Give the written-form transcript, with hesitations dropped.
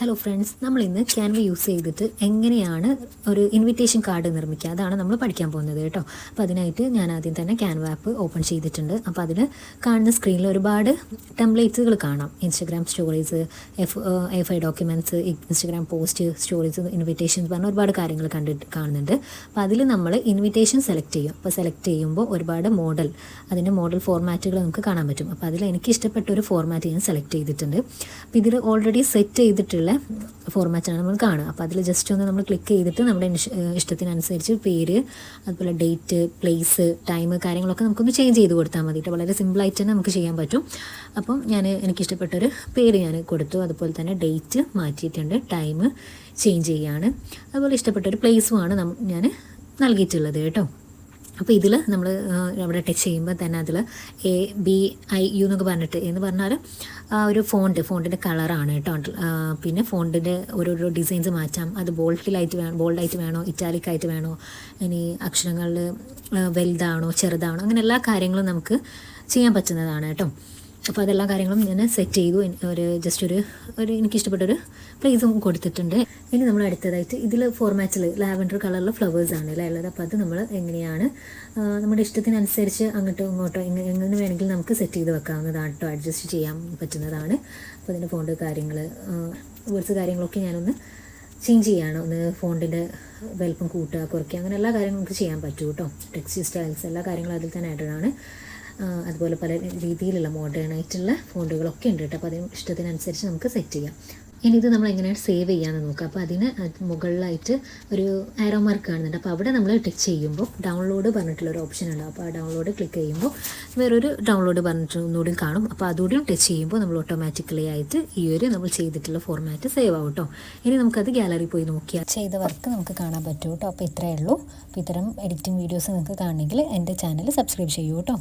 Hello friends, നമ്മൾ ഇന്ന് Canva use ചെയ്തിട്ട് എങ്ങനെയാണ് ഒരു ഇൻവിറ്റേഷൻ കാർഡ് നിർമ്മിക്കുക അതാണ് നമ്മൾ പഠിക്കാൻ പോകുന്നത് കേട്ടോ. അപ്പോൾ അതിനായിട്ട് ഞാൻ ആദ്യം തന്നെ ക്യാൻവ ആപ്പ് ഓപ്പൺ ചെയ്തിട്ടുണ്ട്. അപ്പോൾ അതിൽ കാണുന്ന സ്ക്രീനിൽ ഒരുപാട് ടെംപ്ലേറ്റ്സുകൾ കാണാം. Instagram stories, F I documents, Instagram post, stories, invitations പറഞ്ഞ ഒരുപാട് കാര്യങ്ങൾ കാണുന്നുണ്ട്. അപ്പോൾ അതിൽ നമ്മൾ ഇൻവിറ്റേഷൻ സെലക്ട് ചെയ്യും. അപ്പോൾ സെലക്ട് ചെയ്യുമ്പോൾ ഒരുപാട് അതിൻ്റെ മോഡൽ ഫോർമാറ്റുകൾ നമുക്ക് കാണാൻ പറ്റും. അപ്പോൾ അതിൽ എനിക്ക് ഇഷ്ടപ്പെട്ട ഒരു ഫോർമാറ്റ് ഞാൻ സെലക്ട് ചെയ്തിട്ടുണ്ട്. അപ്പോൾ ഇതിൽ ഓൾറെഡി സെറ്റ് ചെയ്തിട്ടുള്ള ഫോർമാറ്റാണ് നമ്മൾ കാണുക. അപ്പോൾ അതിൽ ജസ്റ്റ് ഒന്ന് നമ്മൾ ക്ലിക്ക് ചെയ്തിട്ട് നമ്മുടെ ഇഷ്ടത്തിനനുസരിച്ച് പേര്, അതുപോലെ ഡേറ്റ്, പ്ലേസ്, ടൈം കാര്യങ്ങളൊക്കെ നമുക്കൊന്ന് ചേഞ്ച് ചെയ്ത് കൊടുത്താൽ മതി. വളരെ സിമ്പിളായിട്ട് തന്നെ നമുക്ക് ചെയ്യാൻ പറ്റും. അപ്പം എനിക്കിഷ്ടപ്പെട്ടൊരു പേര് ഞാൻ കൊടുത്തു. അതുപോലെ തന്നെ ഡേറ്റ് മാറ്റിയിട്ടുണ്ട്, ടൈം ചേഞ്ച് ചെയ്യുകയാണ്. അതുപോലെ ഇഷ്ടപ്പെട്ടൊരു പ്ലേസുമാണ് ഞാൻ നൽകിയിട്ടുള്ളത് കേട്ടോ. അപ്പോൾ ഇതിൽ നമ്മൾ അവിടെ ടച്ച് ചെയ്യുമ്പോൾ തന്നെ അതിൽ ABIU എന്നൊക്കെ പറഞ്ഞാൽ ഒരു ഫോണ്ടിൻ്റെ കളറാണ് കേട്ടോ. പിന്നെ ഫോണ്ടിൻ്റെ ഓരോരോ ഡിസൈൻസ് മാറ്റാം. അത് ബോൾഡായിട്ട് വേണോ, ഇറ്റാലിക് ആയിട്ട് വേണോ, ഇനി അക്ഷരങ്ങളിൽ വലുതാണോ ചെറുതാണോ, അങ്ങനെ എല്ലാ കാര്യങ്ങളും നമുക്ക് ചെയ്യാൻ പറ്റുന്നതാണ് കേട്ടോ. അപ്പോൾ അതെല്ലാ കാര്യങ്ങളും ഞാൻ സെറ്റ് ചെയ്തു. എനിക്കിഷ്ടപ്പെട്ടൊരു പ്ലേസും കൊടുത്തിട്ടുണ്ട്. ഇനി നമ്മൾ അടുത്തതായിട്ട് ഇതിൽ ഫോർമാറ്റിൽ ലാവൻഡർ കളറിലെ ഫ്ലവേഴ്സാണ് ഉള്ളത്. അപ്പോൾ അത് നമ്മൾ എങ്ങനെയാണ് നമ്മുടെ ഇഷ്ടത്തിനനുസരിച്ച് അങ്ങോട്ടോ ഇങ്ങോട്ടോ എങ്ങനെ വേണമെങ്കിലും നമുക്ക് സെറ്റ് ചെയ്ത് വെക്കാവുന്നതാണ് കേട്ടോ. അഡ്ജസ്റ്റ് ചെയ്യാൻ പറ്റുന്നതാണ്. അപ്പോൾ അതിൻ്റെ ഫോണ്ട് വേർഡ്സ് കാര്യങ്ങളൊക്കെ ഞാനൊന്ന് ചേഞ്ച് ചെയ്യാണ്. ഒന്ന് ഫോണ്ടിൻ്റെ വലിപ്പം കൂട്ടുക, കുറയ്ക്കുക, അങ്ങനെ എല്ലാ കാര്യങ്ങളും നമുക്ക് ചെയ്യാൻ പറ്റും കേട്ടോ. ടെക്സ്റ്റ് സ്റ്റൈൽസ് എല്ലാ കാര്യങ്ങളും അതിൽ തന്നെ ആയിട്ടാണ്. അതുപോലെ പല രീതിയിലുള്ള മോഡേൺ ആയിട്ടുള്ള ഫോണ്ടുകളൊക്കെ ഉണ്ട് കേട്ടോ. അപ്പോൾ അതിന് ഇഷ്ടത്തിനനുസരിച്ച് നമുക്ക് സെറ്റ് ചെയ്യാം. ഇനി ഇത് നമ്മൾ എങ്ങനെയാണ് സേവ് ചെയ്യാമെന്ന് നോക്കാം. അപ്പോൾ അതിന് മുകളിലായിട്ട് ഒരു ആരോ മാർക്ക് കാണുന്നുണ്ട്. അപ്പോൾ അവിടെ നമ്മൾ ടച്ച് ചെയ്യുമ്പോൾ ഡൗൺലോഡ് പറഞ്ഞിട്ടുള്ളൊരു ഓപ്ഷൻ ഉണ്ട്. അപ്പോൾ ആ ഡൗൺലോഡ് ക്ലിക്ക് ചെയ്യുമ്പോൾ വേറൊരു ഡൗൺലോഡ് പറഞ്ഞിട്ട് ഒന്നുകൂടി കാണും. അപ്പോൾ അതുകൂടിയും ടച്ച് ചെയ്യുമ്പോൾ നമ്മൾ ഓട്ടോമാറ്റിക്കലി ആയിട്ട് നമ്മൾ ചെയ്തിട്ടുള്ള ഫോർമാറ്റ് സേവ് ആവും കേട്ടോ. ഇനി നമുക്കത് ഗാലറി പോയി നോക്കിയാൽ ചെയ്ത വർക്ക് നമുക്ക് കാണാൻ പറ്റും കേട്ടോ. അപ്പോൾ ഇത്രയേ ഉള്ളൂ. അപ്പോൾ ഇത്തരം എഡിറ്റിംഗ് വീഡിയോസ് നിങ്ങൾക്ക് കാണണമെങ്കിൽ എൻ്റെ ചാനൽ സബ്സ്ക്രൈബ് ചെയ്യൂ കേട്ടോ.